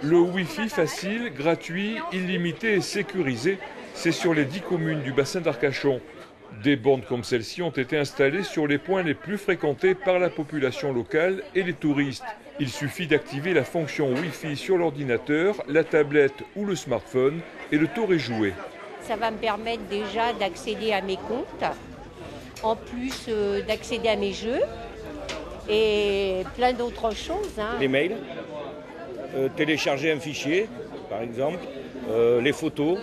Le Wi-Fi facile, gratuit, illimité et sécurisé, c'est sur les 10 communes du bassin d'Arcachon. Des bornes comme celle-ci ont été installées sur les points les plus fréquentés par la population locale et les touristes. Il suffit d'activer la fonction Wi-Fi sur l'ordinateur, la tablette ou le smartphone et le tour est joué. Ça va me permettre déjà d'accéder à mes comptes, en plus d'accéder à mes jeux et plein d'autres choses. Les mails, télécharger un fichier par exemple, les photos,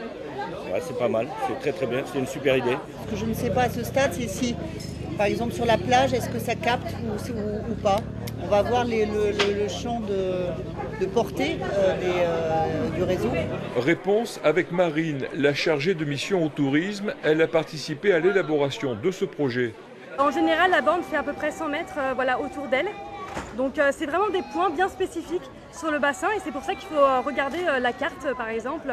ouais, c'est pas mal, c'est très très bien, c'est une super idée. Ce que je ne sais pas à ce stade, c'est si, par exemple sur la plage, est-ce que ça capte ou pas. On va voir le champ de portée du réseau. Réponse avec Marine, la chargée de mission au tourisme. Elle a participé à l'élaboration de ce projet. En général, la bande fait à peu près 100 mètres autour d'elle. Donc c'est vraiment des points bien spécifiques sur le bassin et c'est pour ça qu'il faut regarder la carte par exemple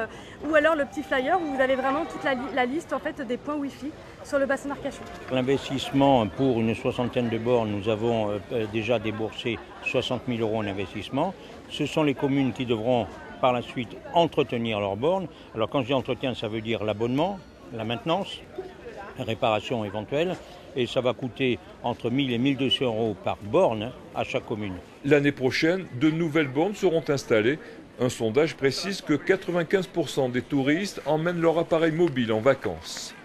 ou alors le petit flyer où vous avez vraiment toute la liste en fait, des points Wi-Fi sur le bassin d'Arcachon. L'investissement pour une soixantaine de bornes, nous avons déjà déboursé 60 000 € en investissement. Ce sont les communes qui devront par la suite entretenir leurs bornes. Alors quand je dis entretien, ça veut dire l'abonnement, la maintenance, la réparation éventuelle. Et ça va coûter entre 1 000 et 1 200 € par borne à chaque commune. L'année prochaine, de nouvelles bornes seront installées. Un sondage précise que 95% des touristes emmènent leur appareil mobile en vacances.